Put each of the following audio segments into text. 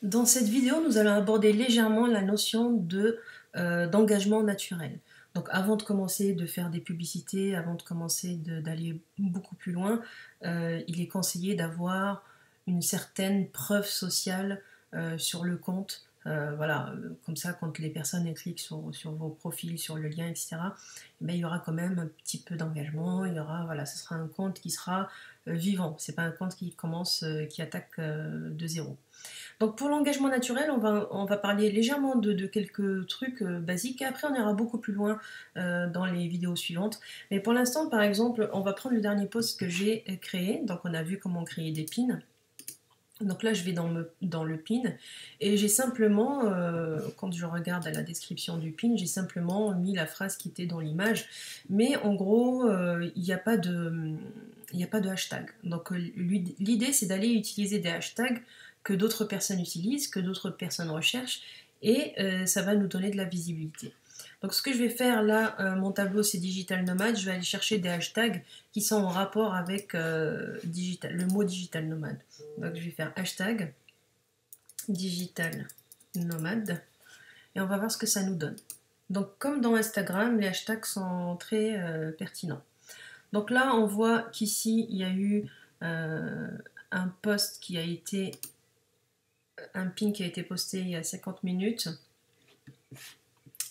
Dans cette vidéo, nous allons aborder légèrement la notion d'engagement naturel. Donc avant de commencer de faire des publicités, avant de commencer d'aller beaucoup plus loin, il est conseillé d'avoir une certaine preuve sociale sur le compte. Voilà, comme ça, quand les personnes cliquent sur vos profils, sur le lien, etc., ben, il y aura quand même un petit peu d'engagement. Il y aura, voilà, ce sera un compte qui sera vivant. C'est pas un compte qui commence, qui attaque de zéro. Donc pour l'engagement naturel, on va parler légèrement de quelques trucs basiques et après on ira beaucoup plus loin dans les vidéos suivantes. Mais pour l'instant, par exemple, on va prendre le dernier post que j'ai créé. Donc on a vu comment créer des pins. Donc là, je vais dans le pin et j'ai simplement, quand je regarde à la description du pin, j'ai simplement mis la phrase qui était dans l'image. Mais en gros, il n'y a pas de hashtag. Donc l'idée, c'est d'aller utiliser des hashtags que d'autres personnes utilisent, que d'autres personnes recherchent, et ça va nous donner de la visibilité. Donc ce que je vais faire là, mon tableau c'est Digital Nomade, je vais aller chercher des hashtags qui sont en rapport avec le mot Digital Nomade. Donc je vais faire hashtag Digital Nomade, et on va voir ce que ça nous donne. Donc comme dans Instagram, les hashtags sont très pertinents. Donc là on voit qu'ici il y a eu un post qui a été... un pin qui a été posté il y a 50 minutes.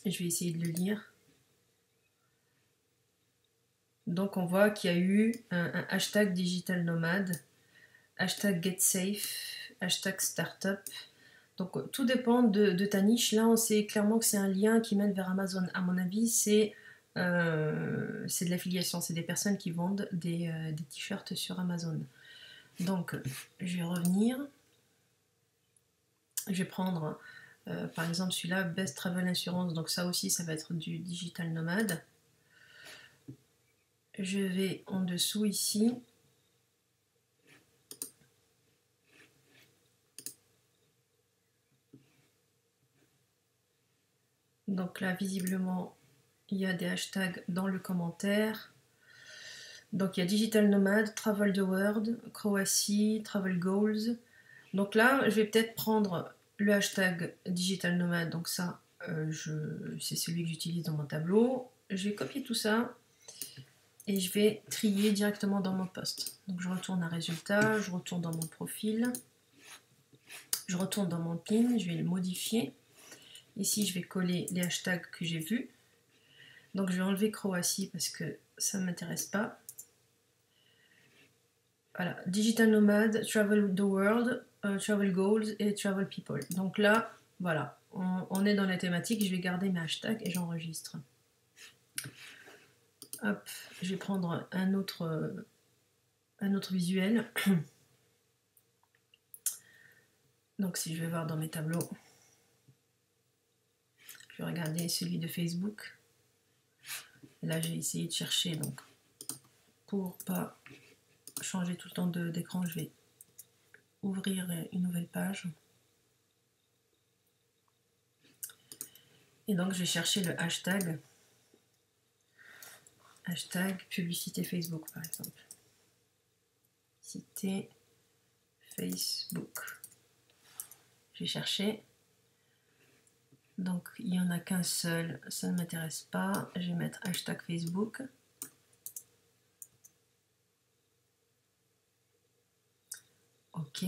Je vais essayer de le lire. Donc on voit qu'il y a eu un hashtag digital nomade, hashtag get safe, hashtag startup. Donc tout dépend de ta niche. Là on sait clairement que c'est un lien qui mène vers Amazon. À mon avis c'est de l'affiliation, c'est des personnes qui vendent des t-shirts sur Amazon. Donc je vais revenir. Je vais prendre par exemple celui-là, Best Travel Insurance, donc ça aussi ça va être du digital nomade. Je vais en dessous ici. Donc là visiblement il y a des hashtags dans le commentaire. Donc il y a Digital Nomade, Travel the World, Croatie, Travel Goals. Donc là je vais peut-être prendre le hashtag Digital Nomade, donc ça c'est celui que j'utilise dans mon tableau. Je vais copier tout ça et je vais trier directement dans mon post. Donc je retourne à résultat, je retourne dans mon profil, je retourne dans mon pin, je vais le modifier. Ici je vais coller les hashtags que j'ai vus. Donc je vais enlever Croatie parce que ça ne m'intéresse pas. Voilà, Digital Nomad, Travel the World, Travel Goals et Travel People. Donc là, voilà, on est dans la thématique, je vais garder mes hashtags et j'enregistre. Hop, je vais prendre un autre visuel. Donc si je vais voir dans mes tableaux, je vais regarder celui de Facebook. Là j'ai essayé de chercher, donc pour pas changer tout le temps d'écran, je vais ouvrir une nouvelle page. Et donc je vais chercher le hashtag publicité Facebook par exemple. Publicité Facebook. Je vais chercher. Donc il n'y en a qu'un seul, ça ne m'intéresse pas. Je vais mettre hashtag Facebook. Ok.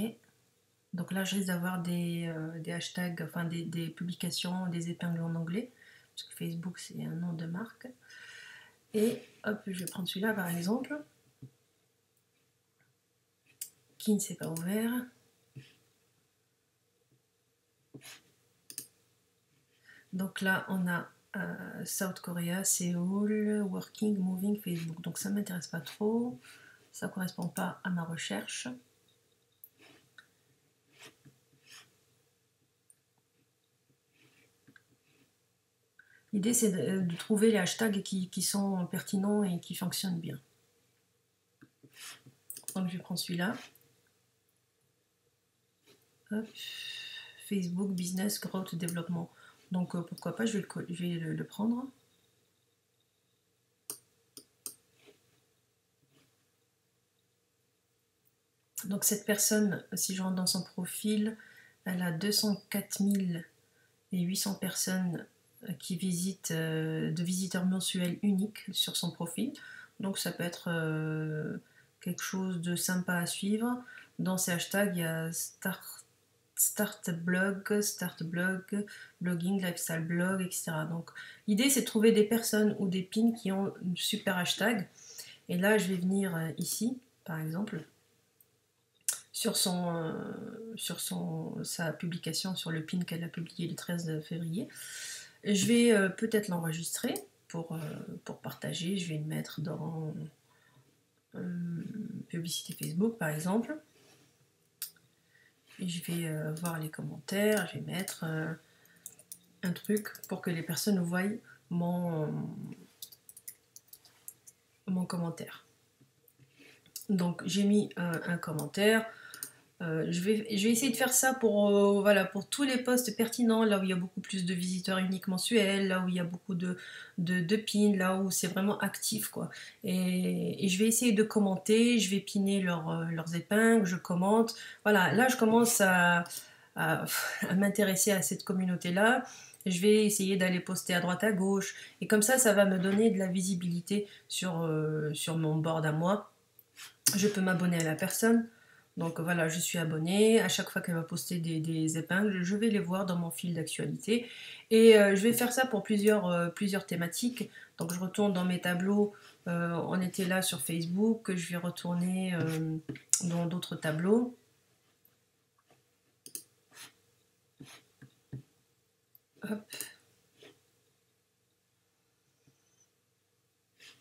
Donc là je risque d'avoir des hashtags, enfin des publications, des épingles en anglais. Parce que Facebook c'est un nom de marque. Et hop, je vais prendre celui-là par exemple. Qui ne s'est pas ouvert. Donc là, on a South Korea, Séoul, Working, Moving, Facebook. Donc ça ne m'intéresse pas trop. Ça ne correspond pas à ma recherche. L'idée, c'est de trouver les hashtags qui sont pertinents et qui fonctionnent bien. Donc je vais prendre celui-là. Hop. Facebook, business, growth, développement. Donc pourquoi pas, je vais le prendre. Donc cette personne, si je rentre dans son profil, elle a 204 800 personnes qui visitent, de visiteurs mensuels uniques sur son profil. Donc ça peut être quelque chose de sympa à suivre. Dans ces hashtags, il y a start blog, blogging, lifestyle blog, etc. Donc l'idée c'est de trouver des personnes ou des pins qui ont un super hashtag. Et là je vais venir ici, par exemple, sur sa publication, sur le pin qu'elle a publié le 13 février. Je vais peut-être l'enregistrer pour partager. Je vais le mettre dans publicité Facebook par exemple. Et je vais voir les commentaires. Je vais mettre un truc pour que les personnes voient mon commentaire. Donc j'ai mis un commentaire. Je vais essayer de faire ça pour, voilà, pour tous les posts pertinents, là où il y a beaucoup plus de visiteurs uniques mensuels, là où il y a beaucoup de pins, là où c'est vraiment actif, quoi. Et je vais essayer de commenter, je vais piner leurs épingles, je commente. Voilà, là je commence à m'intéresser à cette communauté-là. Je vais essayer d'aller poster à droite à gauche. Et comme ça va me donner de la visibilité sur mon board à moi. Je peux m'abonner à la personne. Donc voilà, je suis abonnée. À chaque fois qu'elle va poster des épingles, je vais les voir dans mon fil d'actualité. Et je vais faire ça pour plusieurs thématiques. Donc je retourne dans mes tableaux. On était là sur Facebook. Je vais retourner dans d'autres tableaux. Hop.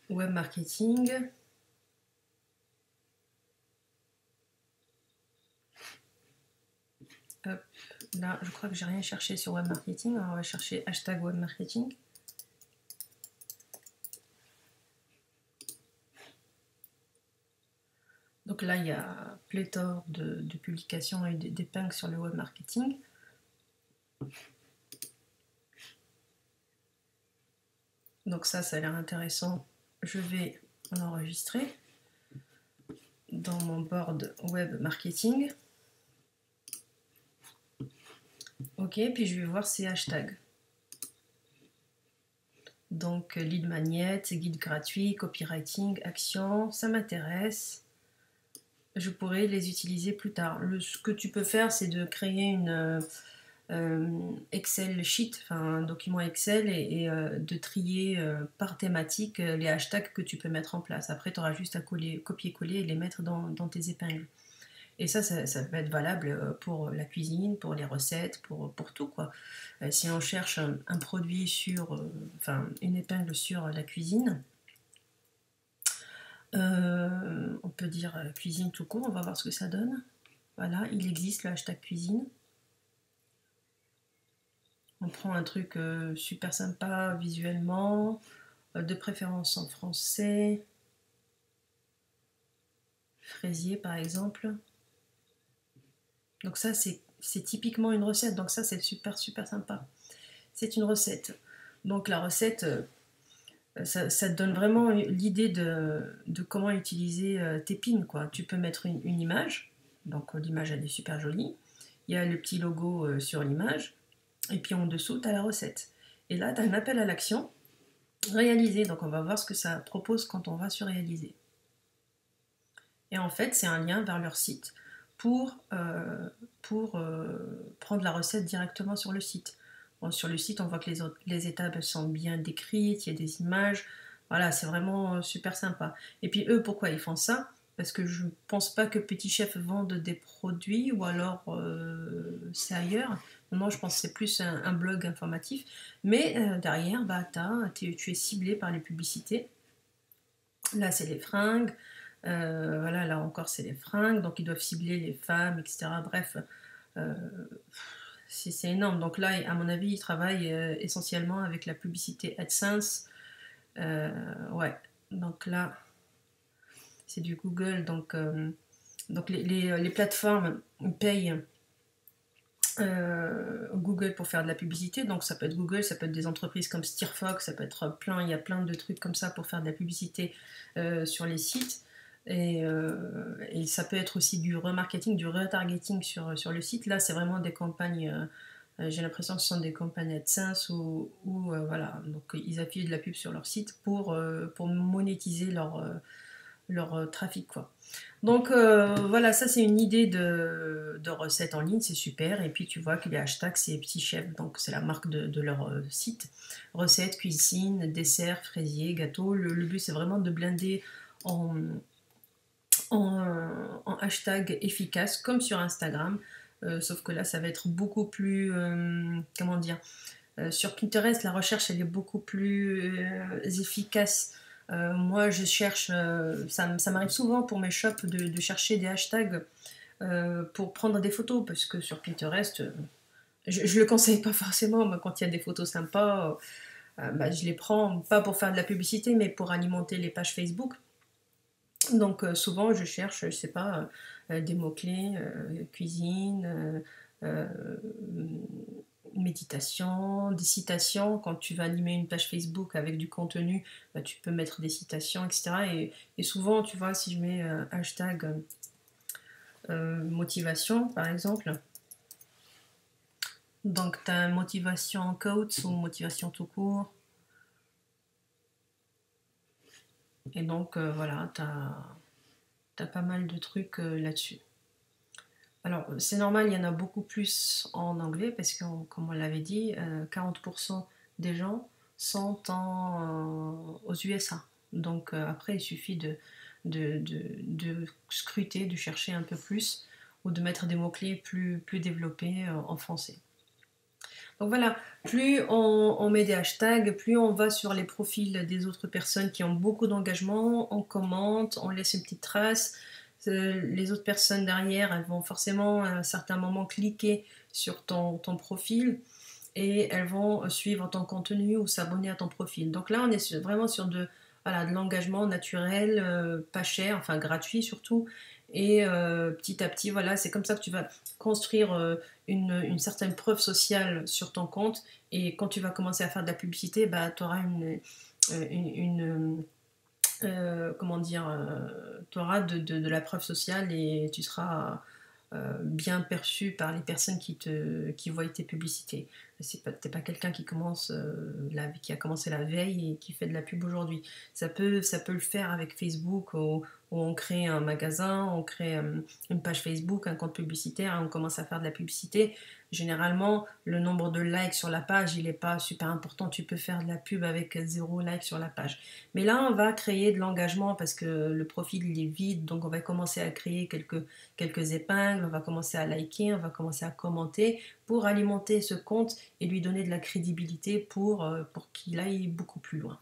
Web marketing. Hop. Là, je crois que j'ai rien cherché sur web marketing. Alors, on va chercher hashtag web marketing. Donc là, il y a pléthore de publications et d'épingles sur le web marketing. Donc ça a l'air intéressant. Je vais l'enregistrer dans mon board web marketing. Ok, puis je vais voir ces hashtags. Donc lead magnet, guide gratuit, copywriting, action, ça m'intéresse. Je pourrais les utiliser plus tard. Ce que tu peux faire, c'est de créer une Excel sheet, enfin un document Excel et de trier par thématique les hashtags que tu peux mettre en place. Après, tu auras juste à copier-coller et les mettre dans tes épingles. Et ça va être valable pour la cuisine, pour les recettes, pour tout, quoi. Si on cherche un produit enfin une épingle sur la cuisine, on peut dire cuisine tout court, on va voir ce que ça donne. Voilà, il existe le hashtag cuisine. On prend un truc super sympa visuellement, de préférence en français. Fraisier par exemple. Donc ça c'est typiquement une recette, donc ça c'est super sympa. C'est une recette. Donc la recette, ça te donne vraiment l'idée de comment utiliser tes pins, quoi. Tu peux mettre une image, donc l'image elle est super jolie. Il y a le petit logo sur l'image, et puis en dessous tu as la recette. Et là tu as un appel à l'action, réaliser, donc on va voir ce que ça propose quand on va sur réaliser. Et en fait c'est un lien vers leur site pour prendre la recette directement sur le site. Bon, sur le site, on voit que les étapes sont bien décrites, il y a des images. Voilà, c'est vraiment super sympa. Et puis eux, pourquoi ils font ça? Parce que je ne pense pas que Petit Chef vende des produits ou alors c'est ailleurs. Non, je pense que c'est plus un blog informatif. Mais derrière, bah, tu es ciblé par les publicités. Là, c'est les fringues. Voilà, là encore, c'est les fringues. Donc, ils doivent cibler les femmes, etc. Bref, c'est énorme. Donc là, à mon avis, ils travaillent essentiellement avec la publicité AdSense. Ouais, donc là, c'est du Google. Donc les plateformes payent Google pour faire de la publicité, donc ça peut être Google, ça peut être des entreprises comme Stirfox, ça peut être plein, il y a plein de trucs comme ça pour faire de la publicité sur les sites. Et ça peut être aussi du remarketing, du retargeting sur le site. Là, c'est vraiment des campagnes, j'ai l'impression que ce sont des campagnes AdSense où voilà, donc ils affichent de la pub sur leur site pour monétiser leur trafic, quoi. Donc voilà, ça c'est une idée de recette en ligne, c'est super. Et puis tu vois que les hashtags, c'est Petit Chef, donc c'est la marque de leur site. Recettes, cuisine, dessert, fraisier, gâteau. Le but c'est vraiment de blinder en, en hashtag efficace, comme sur Instagram. Sauf que là, ça va être beaucoup plus, comment dire, sur Pinterest, la recherche, elle est beaucoup plus efficace. Moi, je cherche, ça m'arrive souvent pour mes shops de chercher des hashtags pour prendre des photos, parce que sur Pinterest, je le conseille pas forcément, mais quand il y a des photos sympas, bah, je les prends, pas pour faire de la publicité, mais pour alimenter les pages Facebook. Donc souvent, je cherche, je sais pas, des mots-clés, cuisine, méditation, des citations. Quand tu vas animer une page Facebook avec du contenu, bah, tu peux mettre des citations, etc. Et souvent, tu vois, si je mets hashtag motivation, par exemple, donc tu as motivation quotes ou motivation tout court. Et donc, voilà, tu as pas mal de trucs là-dessus. Alors, c'est normal, il y en a beaucoup plus en anglais parce que, comme on l'avait dit, 40% des gens sont aux USA. Donc, après, il suffit de scruter, de chercher un peu plus ou de mettre des mots-clés plus développés en français. Donc voilà, plus on met des hashtags, plus on va sur les profils des autres personnes qui ont beaucoup d'engagement, on commente, on laisse une petite trace. Les autres personnes derrière, elles vont forcément à un certain moment cliquer sur ton profil et elles vont suivre ton contenu ou s'abonner à ton profil. Donc là, on est vraiment sur de l'engagement naturel, pas cher, enfin gratuit surtout. Et petit à petit, voilà, c'est comme ça que tu vas construire une certaine preuve sociale sur ton compte. Et quand tu vas commencer à faire de la publicité, bah, tu auras comment dire, tu auras de la preuve sociale et tu seras bien perçu par les personnes qui voient tes publicités. T'es pas quelqu'un qui a commencé la veille et qui fait de la pub aujourd'hui. Ça peut le faire avec Facebook où on crée un magasin, on crée une page Facebook, un compte publicitaire et on commence à faire de la publicité. Généralement, le nombre de likes sur la page, il n'est pas super important. Tu peux faire de la pub avec 0 like sur la page. Mais là, on va créer de l'engagement parce que le profil, il est vide. Donc, on va commencer à créer quelques épingles, on va commencer à liker, on va commencer à commenter pour alimenter ce compte et lui donner de la crédibilité pour qu'il aille beaucoup plus loin.